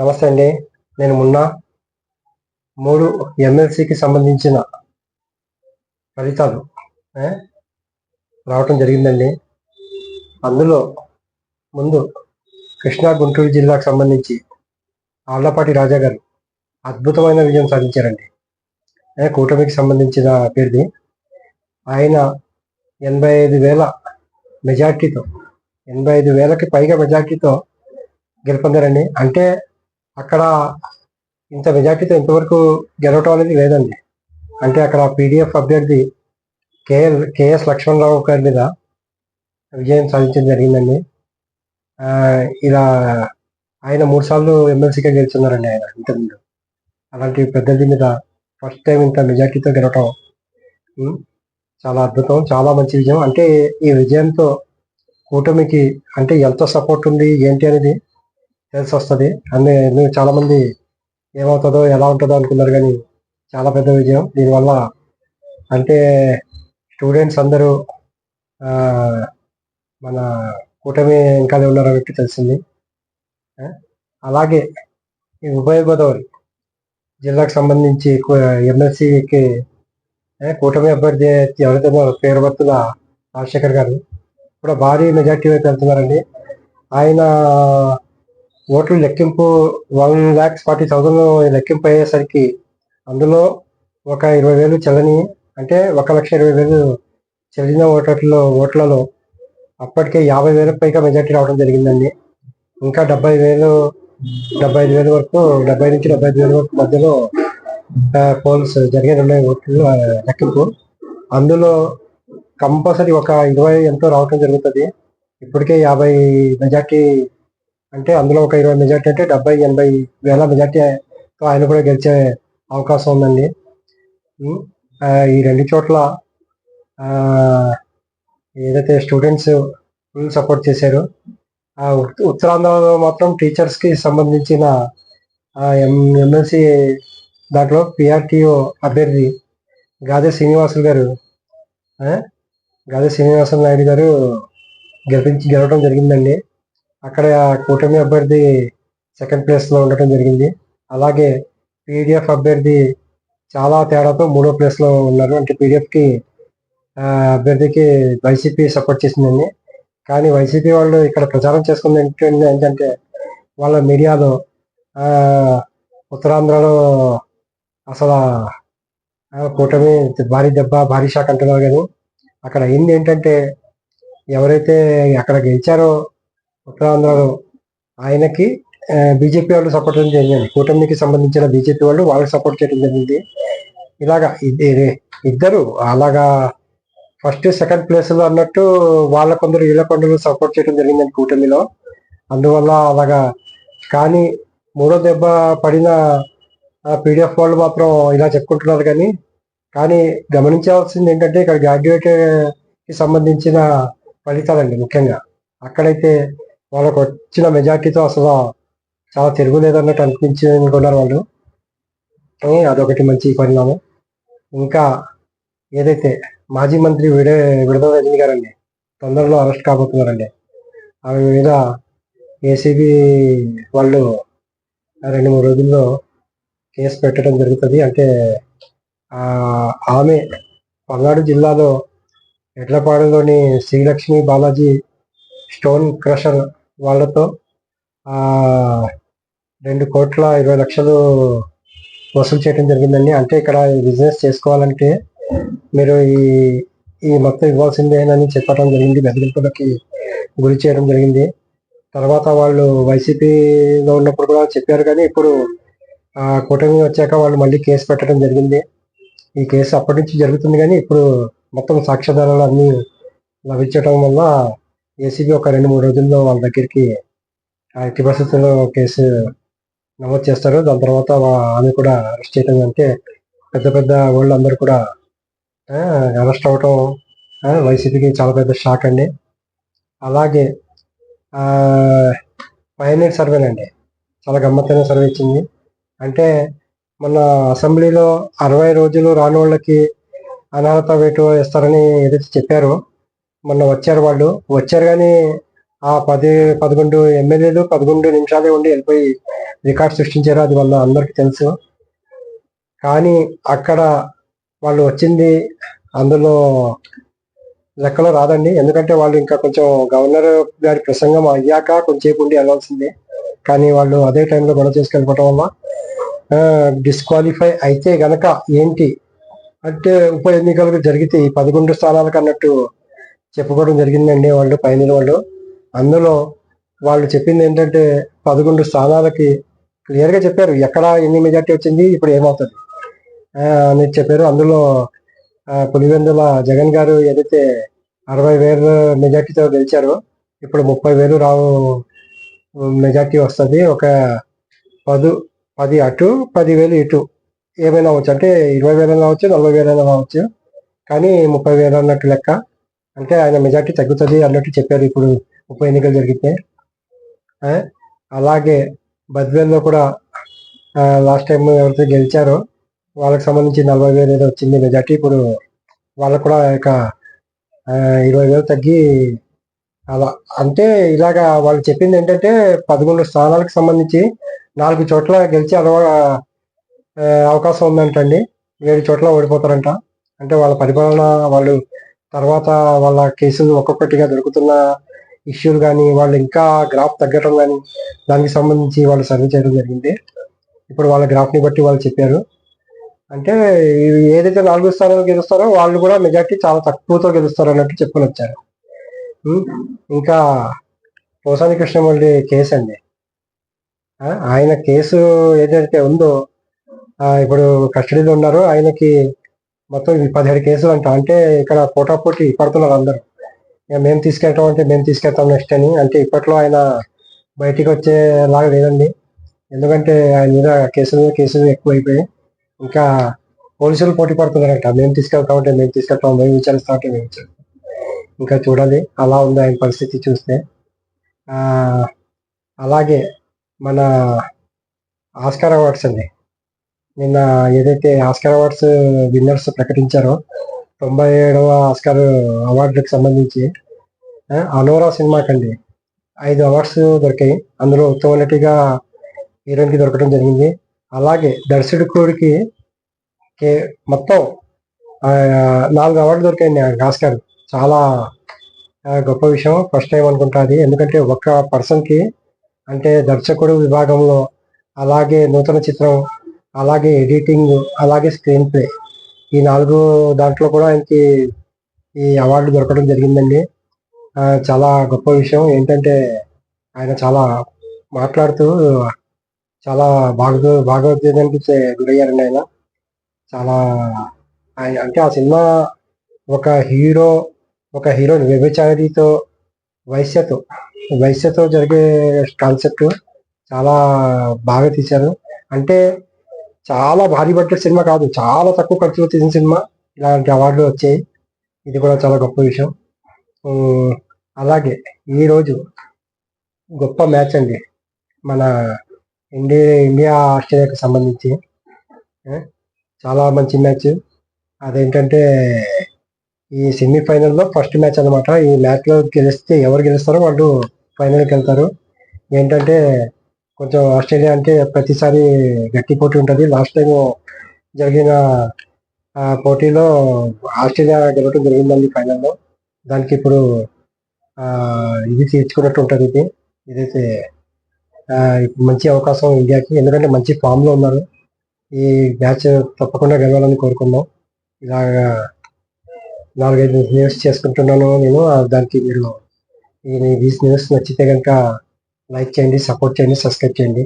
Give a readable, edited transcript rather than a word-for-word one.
నమస్తే అండి. నేను మొన్న 3 ఎమ్మెల్సీకి సంబంధించిన ఫలితాలు ఆ, రావటం జరిగిందండి. అందులో ముందు కృష్ణా గుంటూరు జిల్లాకు సంబంధించి ఆళ్లపాటి రాజా గారు అద్భుతమైన విజయం సాధించారండి. కూటమికి సంబంధించిన అభ్యర్థి. ఆయన 85,000 మెజార్టీతో 85,000కి పైగా మెజార్టీతో గెలుపొందారండి. అంటే అక్కడ ఇంత మెజార్టీతో ఇంతవరకు గెలవటం అనేది లేదండి. అంటే అక్కడ పీడిఎఫ్ అభ్యర్థి కేఎస్ లక్ష్మణరావు గారి మీద విజయం సాధించడం జరిగిందండి. ఇలా ఆయన 3 సార్లు ఎమ్మెల్సీగా గెలుచున్నారండి. ఆయన ఇంతకుముందు అలాంటి పెద్దది మీద ఫస్ట్ టైం ఇంత మెజార్టీతో గెలవటం చాలా అద్భుతం, చాలా మంచి విజయం. అంటే ఈ విజయంతో కూటమికి అంటే ఎంత సపోర్ట్ ఉంది ఏంటి అనేది తెలిసి వస్తుంది. అన్ని చాలా మంది ఏమవుతుందో ఎలా ఉంటుందో అనుకున్నారు, కానీ చాలా పెద్ద విజయం దీనివల్ల. అంటే స్టూడెంట్స్ అందరూ మన కూటమి వెనకాలే ఉన్నారని తెలిసింది. అలాగే ఈ ఉభయ గోదావరి జిల్లాకు సంబంధించి ఎమ్మెల్సీకి కూటమి అభ్యర్థి ఎవరైతే పేరు భర్తల రాజశేఖర్ గారు కూడా భారీ మెజార్టీ వైపు వెళ్తున్నారండి. ఆయన ఓట్లు లెక్కింపు 1,40,000 లెక్కింపు అయ్యేసరికి అందులో ఒక 20,000 చెల్లని, అంటే 1,20,000 చెల్లిన ఓట్లలో అప్పటికే 50,000 పైగా మెజార్టీ రావడం జరిగిందండి. ఇంకా 75,000 వరకు 70 నుంచి 75,000 వరకు మధ్యలో పోల్స్ జరిగే ఓట్లు లెక్కింపు. అందులో కంపల్సరీ ఒక 20 ఎంతో రావటం జరుగుతుంది. ఇప్పటికే 50 మెజార్టీ, అంటే అందులో ఒక 20 మెజార్టీ అంటే 70,000-80,000 మెజార్టీతో ఆయన కూడా గెలిచే అవకాశం ఉందండి. ఈ 2 చోట్ల ఏదైతే స్టూడెంట్స్ ఫుల్ సపోర్ట్ చేశారో, ఉత్తరాంధ్రలో మాత్రం టీచర్స్కి సంబంధించిన ఎమ్మెల్సీ దాంట్లో పిఆర్టీఓ అభ్యర్థి గాదే శ్రీనివాసులు నాయుడు గారు గెలవడం జరిగిందండి. అక్కడ కూటమి అభ్యర్థి సెకండ్ ప్లేస్లో ఉండటం జరిగింది. అలాగే పీడిఎఫ్ అభ్యర్థి చాలా తేడాతో 3వ ప్లేస్లో ఉన్నారు. అంటే పీడిఎఫ్కి అభ్యర్థికి వైసీపీ సపోర్ట్ చేసిందండి. కానీ వైసీపీ వాళ్ళు ఇక్కడ ప్రచారం చేసుకుంది ఏంటంటే వాళ్ళ మీడియాలో ఉత్తరాంధ్రలో అసలు కూటమి భారీ దెబ్బ, భారీ షాక్ అంటున్నారు. కానీ అక్కడ అయింది ఏంటంటే ఎవరైతే అక్కడ గెలిచారో ఉత్తరాంధ్రలో ఆయనకి బీజేపీ వాళ్ళు సపోర్ట్ చేయడం జరిగింది. కూటమికి సంబంధించిన బీజేపీ వాళ్ళు వాళ్ళకి సపోర్ట్ చేయడం జరిగింది. ఇలాగా ఇద్దరు అలాగా ఫస్ట్ సెకండ్ ప్లేస్లో అన్నట్టు వాళ్ళ కొందరు వీళ్ళ కొందరు సపోర్ట్ చేయడం జరిగిందండి కూటమిలో. అందువల్ల అలాగా. కానీ 3వ దెబ్బ పడిన పీడిఎఫ్ వాళ్ళు మాత్రం ఇలా చెప్పుకుంటున్నారు. కానీ గమనించాల్సింది ఏంటంటే ఇక్కడ గ్రాడ్యుయేట్కి సంబంధించిన ఫలితాలండి. ముఖ్యంగా అక్కడైతే వాళ్ళకు వచ్చిన మెజార్టీతో అసలు చాలా తిరుగులేదన్నట్టు అనిపించుకున్నారు వాళ్ళు. అదొకటి మంచి పరిణామం. ఇంకా ఏదైతే మాజీ మంత్రి విడదల రజని గారండి తొందరలో అరెస్ట్ కాబోతున్నారండి. ఆమె మీద ఏసీబీ వాళ్ళు 2-3 రోజుల్లో కేసు పెట్టడం జరుగుతుంది. అంటే ఆమె పల్నాడు జిల్లాలో ఎడ్లపాడులోని శ్రీలక్ష్మి బాలాజీ స్టోన్ క్రషర్ వాళ్ళతో 2,20,00,000 వసూలు చేయడం జరిగిందండి. అంటే ఇక్కడ బిజినెస్ చేసుకోవాలంటే మీరు ఈ మొత్తం ఇవ్వాల్సిందేనని చెప్పడం జరిగింది. బెదిరింపులకి గురి చేయడం జరిగింది. తర్వాత వాళ్ళు వైసీపీలో ఉన్నప్పుడు కూడా చెప్పారు, కానీ ఇప్పుడు కూటమి వచ్చాక వాళ్ళు మళ్ళీ కేసు పెట్టడం జరిగింది. ఈ కేసు అప్పటి నుంచి జరుగుతుంది, కానీ ఇప్పుడు మొత్తం సాక్ష్యాధారాలు అన్నీ లభించడం వల్ల ఏసీబీ ఒక 2-3 రోజుల్లో వాళ్ళ దగ్గరికి ఎట్టి పరిస్థితుల్లో కేసు నమోదు చేస్తారు. దాని తర్వాత ఆమె కూడా అరెస్ట్ చేయడం, అంటే పెద్ద వాళ్ళు అందరూ కూడా అరెస్ట్ అవటం వైసీపీకి చాలా పెద్ద షాక్ అండి. అలాగే పైనీర్ సర్వేనండి చాలా గమ్మత్తైన సర్వే ఇచ్చింది. అంటే మొన్న అసెంబ్లీలో 60 రోజులు రాని వాళ్ళకి అనర్హత వేటు వేస్తారని ఏదైతే చెప్పారో, మొన్న వచ్చారు కానీ ఆ 11 ఎమ్మెల్యేలు 11 నిమిషాలే ఉండి వెళ్ళిపోయి రికార్డ్ సృష్టించారు. అది వాళ్ళ అందరికీ తెలుసు. కానీ అక్కడ వాళ్ళు వచ్చింది అందులో లెక్కలో రాదండి. ఎందుకంటే వాళ్ళు ఇంకా కొంచెం గవర్నర్ గారి ప్రసంగం అయ్యాక కొంచెంసేపు ఉండి వెళ్ళాల్సిందే. కానీ వాళ్ళు అదే టైంలో గొడవ చేసుకెళ్ళిపోవటం వల్ల డిస్క్వాలిఫై అయితే గనక ఏంటి అంటే ఉప ఎన్నికలకు జరిగితే ఈ 11 స్థానాలకు అన్నట్టు చెప్పుకోవడం జరిగిందండి వాళ్ళు పైన వాళ్ళు. అందులో వాళ్ళు చెప్పింది ఏంటంటే 11 స్థానాలకి క్లియర్గా చెప్పారు ఎక్కడ ఎన్ని మెజార్టీ వచ్చింది, ఇప్పుడు ఏమవుతుంది అని చెప్పారు. అందులో పులివెందుల జగన్ గారు ఏదైతే 60,000 మెజార్టీతో గెలిచారో ఇప్పుడు 30,000 రావు మెజార్టీ వస్తుంది. ఒక 10 అటు 10,000 ఇటు ఏమైనా అవ్వచ్చు. అంటే 20,000 రావచ్చు, 40,000 రావచ్చు, కానీ 30,000 అన్నట్టు లెక్క. అంటే ఆయన మెజార్టీ తగ్గుతుంది అన్నట్టు చెప్పారు ఇప్పుడు ఉప ఎన్నికలు జరిగితే. అలాగే బద్వేల్లో కూడా లాస్ట్ టైం ఎవరైతే గెలిచారో వాళ్ళకి సంబంధించి 40,000 ఏదో వచ్చింది మెజార్టీ. ఇప్పుడు వాళ్ళకు కూడా ఇక 20,000 తగ్గి అలా. అంటే ఇలాగా వాళ్ళు చెప్పింది ఏంటంటే 11 స్థానాలకు సంబంధించి 4 చోట్ల గెలిచే అవకాశం ఉందంటండి. 7 చోట్ల ఓడిపోతారంట. అంటే వాళ్ళ పరిపాలన వాళ్ళు తర్వాత వాళ్ళ కేసులు ఒక్కొక్కటిగా దొరుకుతున్న ఇష్యూలు కానీ వాళ్ళు ఇంకా గ్రాఫ్ తగ్గటం కానీ దానికి సంబంధించి వాళ్ళు సర్వే చేయడం జరిగింది. ఇప్పుడు వాళ్ళ గ్రాఫ్ని బట్టి వాళ్ళు చెప్పారు. అంటే ఏదైతే 4 స్థానాలు గెలుస్తారో వాళ్ళు కూడా మెజార్టీ చాలా తక్కువతో గెలుస్తారు అన్నట్టు చెప్పుకొని వచ్చారు. ఇంకా పోసాని కృష్ణమూర్తి కేసు అండి. ఆయన కేసు ఏదైతే ఉందో ఇప్పుడు కస్టడీలో ఉన్నారో ఆయనకి మొత్తం 17 కేసులు అంట. అంటే ఇక్కడ పోటాపోటీ పడుతున్నారు అందరూ. మేము తీసుకెళ్తాం అంటే మేము తీసుకెళ్తాం నెక్స్ట్ అని. అంటే ఇప్పట్లో ఆయన బయటికి వచ్చేలాగా లేదండి. ఎందుకంటే ఆయన మీద కేసులు ఎక్కువైపోయాయి. ఇంకా పోలీసులు పోటీ పడుతున్నారంట. మేము తీసుకెళ్తామంటే మేము తీసుకెళ్తాం, మేము విచారిస్తామంటే మేము విచారిస్తాం. ఇంకా చూడాలి అలా ఉంది ఆయన పరిస్థితి చూస్తే. అలాగే మన ఆస్కార్ అవార్డ్స్ అండి. నిన్న ఏదైతే ఆస్కార్ అవార్డ్స్ విన్నర్స్ ప్రకటించారో 97వ ఆస్కార్ అవార్డులకు సంబంధించి అనోరా సినిమాకండి 5 అవార్డ్స్ దొరికాయి. అందులో ఉత్తమ నటిగా హీరోయిన్కి దొరకడం జరిగింది. అలాగే దర్శకుడికి మొత్తం 4 అవార్డులు దొరికాయండి ఆస్కార్. చాలా గొప్ప విషయం. ఫస్ట్ టైం అనుకుంటుంది. ఎందుకంటే ఒక్క పర్సన్కి అంటే దర్శకుడు విభాగంలో, అలాగే నూతన చిత్రం, అలాగే ఎడిటింగ్, అలాగే స్క్రీన్ ప్లే, ఈ 4 దాంట్లో కూడా ఆయనకి ఈ అవార్డు దొరకడం జరిగిందండి. చాలా గొప్ప విషయం. ఏంటంటే ఆయన చాలా మాట్లాడుతూ చాలా భాగోద్వేగానికి గురయ్యారండి ఆయన. చాలా ఆయన అంటే ఆ సినిమా ఒక హీరోని వ్యభిచారితో వైశ్యతో జరిగే కాన్సెప్ట్ చాలా బాగా తీశారు. అంటే చాలా భారీ బడ్జెట్ సినిమా కాదు, చాలా తక్కువ ఖర్చులో తీసిన సినిమా ఇలాంటి అవార్డులు వచ్చాయి. ఇది కూడా చాలా గొప్ప విషయం. అలాగే ఈరోజు గొప్ప మ్యాచ్ అండి మన ఇండియా ఆస్ట్రేలియాకి సంబంధించి. చాలా మంచి మ్యాచ్. అదేంటంటే ఈ సెమీఫైనల్లో ఫస్ట్ మ్యాచ్ అనమాట. ఈ మ్యాచ్లో గెలిస్తే ఎవరు గెలుస్తారో వాళ్ళు ఫైనల్కి వెళ్తారు. ఏంటంటే కొంచెం ఆస్ట్రేలియా అంటే ప్రతిసారి గట్టి పోటీ ఉంటుంది. లాస్ట్ టైం జరిగిన పోటీలో ఆస్ట్రేలియా గెలవడం జరిగిందండి ఫైనల్లో. దానికి ఇప్పుడు ఇది తీర్చుకున్నట్టు ఉంటుంది. ఇదైతే మంచి అవకాశం ఇండియాకి, ఎందుకంటే మంచి ఫామ్లో ఉన్నారు. ఈ మ్యాచ్ తప్పకుండా గెలవాలని కోరుకుందాం. ఇలాగా 4-5 న్యూస్ చేసుకుంటున్నాను నేను. దానికి మీరు ఈ న్యూస్ నచ్చితే కనుక లైక్ చేయండి, సపోర్ట్ చేయండి, సబ్స్క్రైబ్ చేయండి.